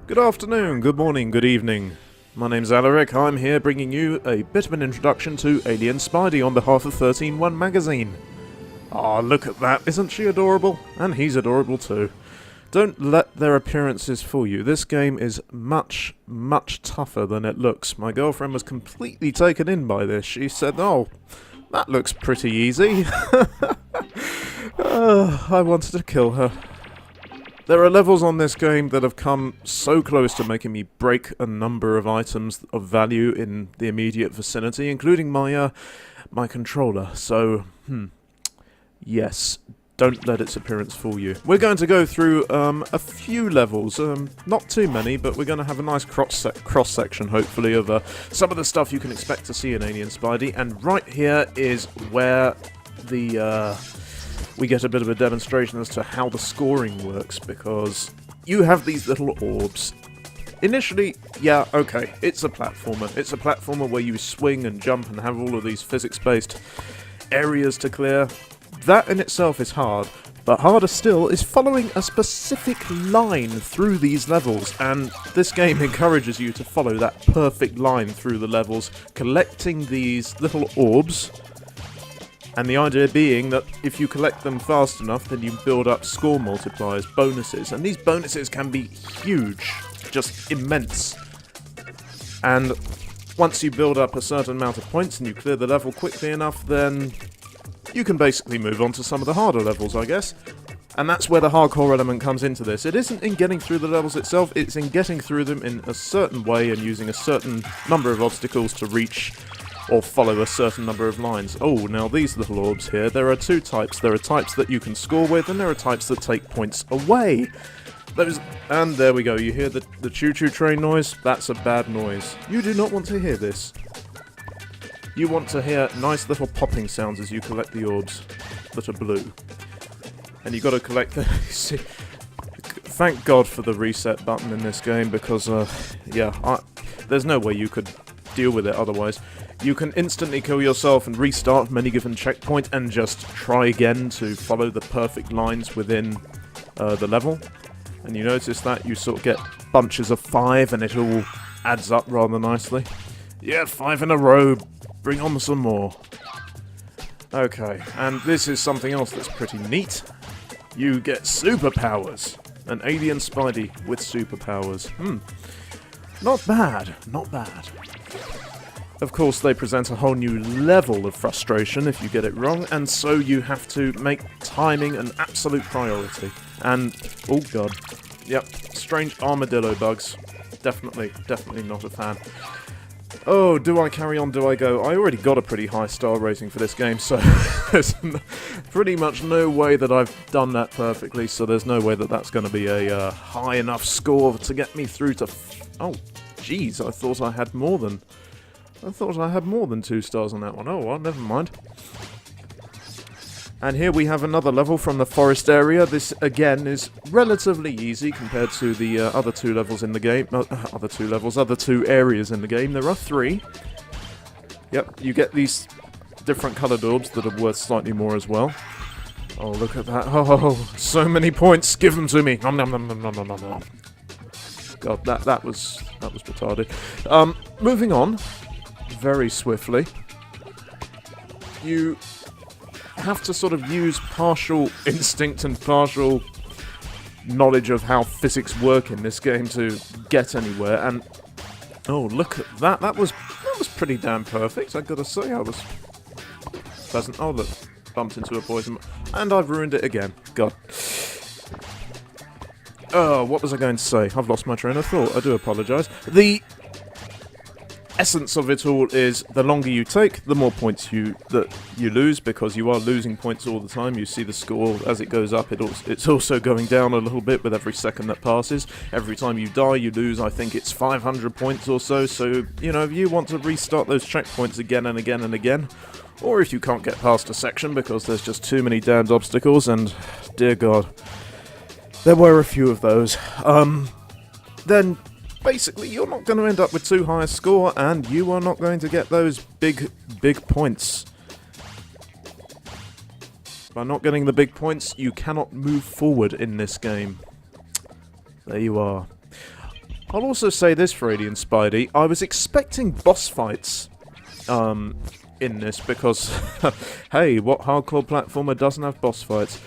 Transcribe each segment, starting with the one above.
Good afternoon, good morning, good evening. My name's Alaric. I'm here bringing you a bit of an introduction to Alien Spidy on behalf of 13-1 magazine. Ah, look at that. Isn't she adorable? And he's adorable too. Don't let their appearances fool you. This game is much, much tougher than it looks. My girlfriend was completely taken in by this. She said, "Oh, that looks pretty easy." I wanted to kill her. There are levels on this game that have come so close to making me break a number of items of value in the immediate vicinity, including my controller. So, yes, don't let its appearance fool you. We're going to go through a few levels, not too many, but we're going to have a nice cross-section, hopefully, of some of the stuff you can expect to see in Alien Spidey. And right here is where we get a bit of a demonstration as to how the scoring works, because you have these little orbs. Initially, yeah, okay, it's a platformer. It's a platformer where you swing and jump and have all of these physics-based areas to clear. That in itself is hard, but harder still is following a specific line through these levels, and this game encourages you to follow that perfect line through the levels, collecting these little orbs. And the idea being that if you collect them fast enough, then you build up score multipliers, bonuses. And these bonuses can be huge, just immense. And once you build up a certain amount of points and you clear the level quickly enough, then you can basically move on to some of the harder levels, I guess. And that's where the hardcore element comes into this. It isn't in getting through the levels itself, it's in getting through them in a certain way and using a certain number of obstacles to reach or follow a certain number of lines. Oh, now these little orbs here, there are two types. There are types that you can score with, and there are types that take points away. And there we go, you hear the choo-choo train noise? That's a bad noise. You do not want to hear this. You want to hear nice little popping sounds as you collect the orbs that are blue. And you got to collect the... See, thank God for the reset button in this game, because, there's no way you could deal with it otherwise. You can instantly kill yourself and restart from any given checkpoint and just try again to follow the perfect lines within the level. And you notice that you sort of get bunches of 5 and it all adds up rather nicely. Yeah, 5 in a row. Bring on some more. Okay, and this is something else that's pretty neat. You get superpowers. An alien Spidey with superpowers. Not bad, not bad. Of course, they present a whole new level of frustration if you get it wrong, and so you have to make timing an absolute priority. And, oh god, yep, strange armadillo bugs. Definitely not a fan. Oh, do I carry on, do I go? I already got a pretty high star rating for this game, so there's pretty much no way that I've done that perfectly, so there's no way that that's going to be a high enough score to get me through to... Oh, jeez, I thought I had more than 2 stars on that one. Oh well, never mind. And here we have another level from the forest area. This, again, is relatively easy compared to the other 2 levels in the game. Other 2 areas in the game. There are 3. Yep, you get these different coloured orbs that are worth slightly more as well. Oh, look at that. Oh, so many points. Give them to me. Nom, nom, nom, nom, nom, nom, nom. God, that was retarded. Moving on. Very swiftly. You have to sort of use partial instinct and partial knowledge of how physics work in this game to get anywhere, and oh, look at that. That was pretty damn perfect, I gotta say. I was pleasant. Oh, look, bumped into a poison, and I've ruined it again. God. Oh, what was I going to say? I've lost my train of thought. I do apologise. The essence of it all is the longer you take, the more points you lose, because you are losing points all the time. You see the score as it goes up. It's also going down a little bit with every second that passes. Every time you die, you lose, I think it's 500 points or so. So, you know, if you want to restart those checkpoints again and again and again, or if you can't get past a section because there's just too many damned obstacles, and dear God, there were a few of those, then basically you're not going to end up with too high a score, and you are not going to get those big points. By not getting the big points, you cannot move forward in this game. There you are. I'll also say this for Alien Spidey. I was expecting boss fights in this because, hey, what hardcore platformer doesn't have boss fights?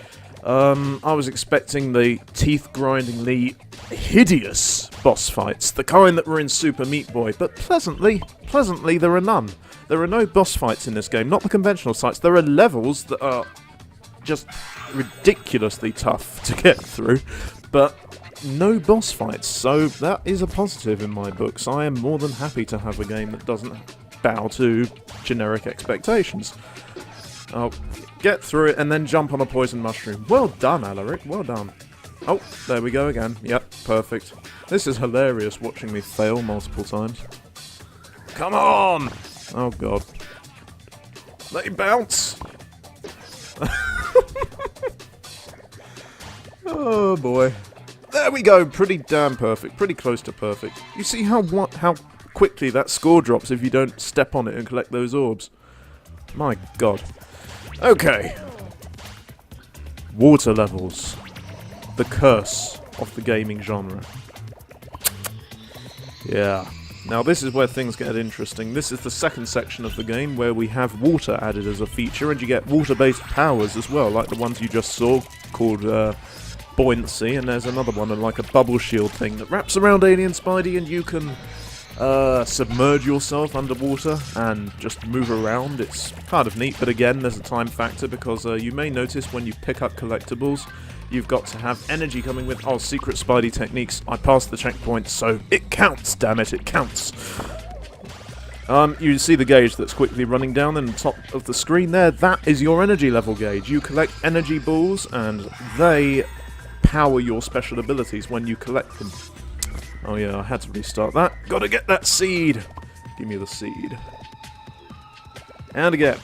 I was expecting the teeth-grindingly hideous boss fights, the kind that were in Super Meat Boy, but pleasantly, there are none. There are no boss fights in this game, not the conventional sites. There are levels that are just ridiculously tough to get through, but no boss fights, so that is a positive in my books. I am more than happy to have a game that doesn't bow to generic expectations. I'll get through it and then jump on a poison mushroom. Well done, Alaric, well done. Oh, there we go again. Yep, perfect. This is hilarious, watching me fail multiple times. Come on! Oh god. They bounce! Oh boy. There we go, pretty damn perfect, pretty close to perfect. You see how quickly that score drops if you don't step on it and collect those orbs? My god. Okay. Water levels. The curse of the gaming genre. Yeah. Now this is where things get interesting. This is the second section of the game where we have water added as a feature, and you get water-based powers as well, like the ones you just saw, called buoyancy, and there's another one, like a bubble shield thing that wraps around Alien Spidey, and you can submerge yourself underwater and just move around. It's kind of neat, but again, there's a time factor because you may notice when you pick up collectibles, you've got to have energy coming with, oh, secret Spidey techniques. I passed the checkpoint, so it counts, damn it, it counts. You see the gauge that's quickly running down in the top of the screen there. That is your energy level gauge. You collect energy balls, and they power your special abilities when you collect them. Oh yeah, I had to restart that. Gotta get that seed! Give me the seed. And again.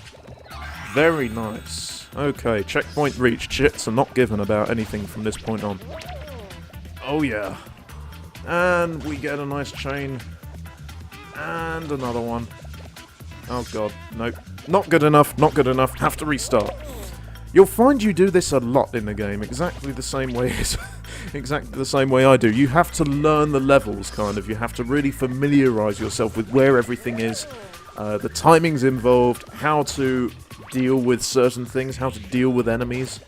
Very nice. Okay, checkpoint reached. Shits are not given about anything from this point on. Oh yeah. And we get a nice chain. And another one. Oh god, nope. Not good enough, not good enough. Have to restart. You'll find you do this a lot in the game, exactly the same way as exactly the same way I do. You have to learn the levels, kind of. You have to really familiarise yourself with where everything is, the timings involved, how to deal with certain things, how to deal with enemies,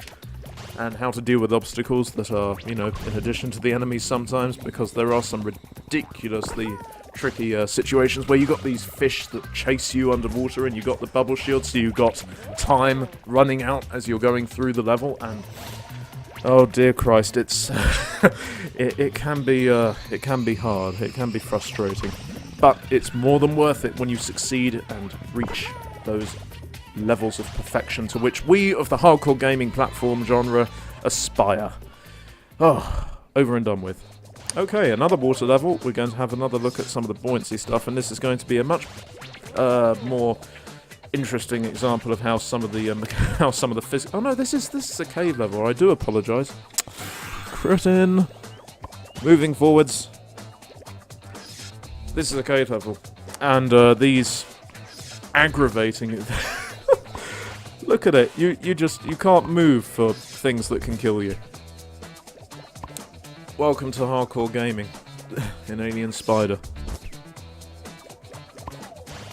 and how to deal with obstacles that are, you know, in addition to the enemies sometimes, because there are some ridiculously tricky situations where you got these fish that chase you underwater, and you got the bubble shield, so you got time running out as you're going through the level, and oh dear Christ, it's it can be hard, it can be frustrating, but it's more than worth it when you succeed and reach those levels of perfection to which we of the hardcore gaming platform genre aspire. Oh, over and done with. Okay, another water level. We're going to have another look at some of the buoyancy stuff, and this is going to be a much more interesting example of how some of the physics. Oh no, this is a cave level. I do apologise. Cretin. Moving forwards. This is a cave level, and these aggravating. Look at it. You can't move for things that can kill you. Welcome to hardcore gaming in Alien Spider.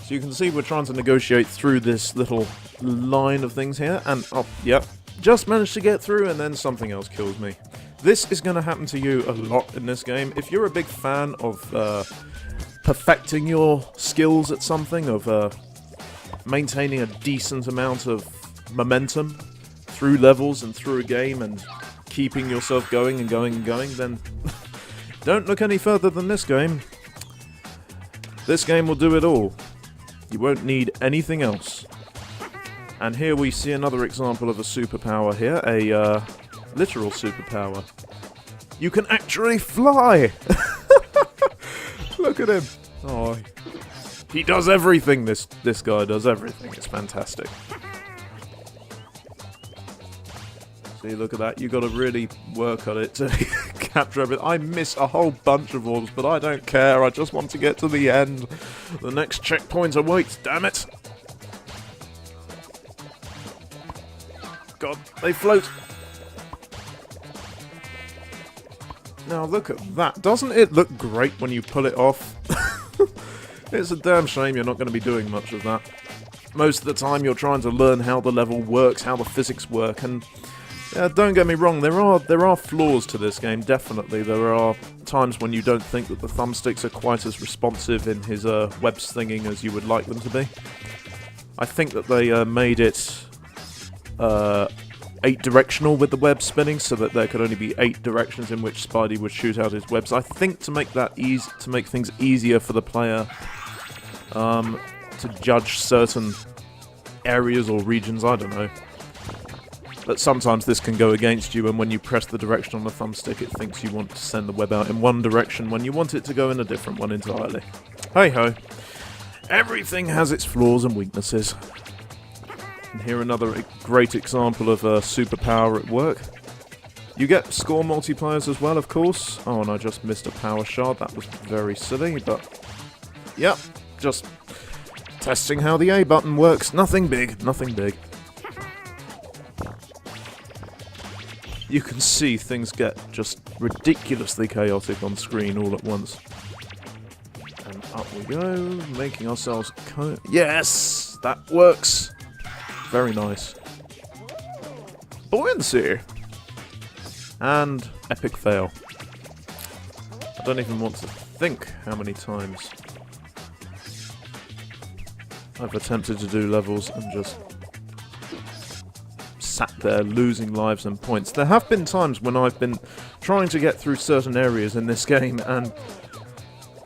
So you can see we're trying to negotiate through this little line of things here, and oh, yep, just managed to get through, and then something else kills me. This is going to happen to you a lot in this game. If you're a big fan of perfecting your skills at something, of maintaining a decent amount of momentum through levels and through a game, and keeping yourself going and going and going, then don't look any further than this game. This game will do it all. You won't need anything else. And here we see another example of a superpower here, a literal superpower. You can actually fly! Look at him. Oh, he does everything, this guy does everything. It's fantastic. See, look at that. You got to really work on it to capture everything. I miss a whole bunch of orbs, but I don't care. I just want to get to the end. The next checkpoint awaits, damn it. God, they float. Now look at that. Doesn't it look great when you pull it off? It's a damn shame you're not going to be doing much of that. Most of the time you're trying to learn how the level works, how the physics work, and don't get me wrong, there are flaws to this game, definitely. There are times when you don't think that the thumbsticks are quite as responsive in his web slinging as you would like them to be. I think that they made it 8-directional with the web spinning, so that there could only be 8 directions in which Spidey would shoot out his webs. I think to make that to make things easier for the player to judge certain areas or regions, I don't know. But sometimes this can go against you, and when you press the direction on the thumbstick, it thinks you want to send the web out in one direction when you want it to go in a different one entirely. Hey-ho. Everything has its flaws and weaknesses. And here another great example of a superpower at work. You get score multiplayers as well, of course. Oh, and I just missed a power shard. That was very silly, but... Yep, just testing how the A button works. Nothing big, nothing big. You can see things get just ridiculously chaotic on screen all at once. And up we go, making ourselves... Yes! That works! Very nice. Buoyancy! And epic fail. I don't even want to think how many times I've attempted to do levels and just sat there losing lives and points. There have been times when I've been trying to get through certain areas in this game, and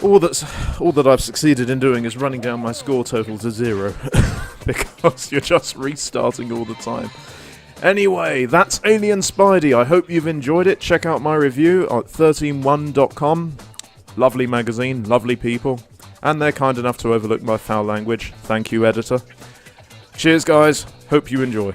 all that I've succeeded in doing is running down my score total to 0 because you're just restarting all the time. Anyway, that's Alien Spidey. I hope you've enjoyed it. Check out my review at Thirteen1.com. Lovely magazine, lovely people, and they're kind enough to overlook my foul language. Thank you, editor. Cheers, guys. Hope you enjoy.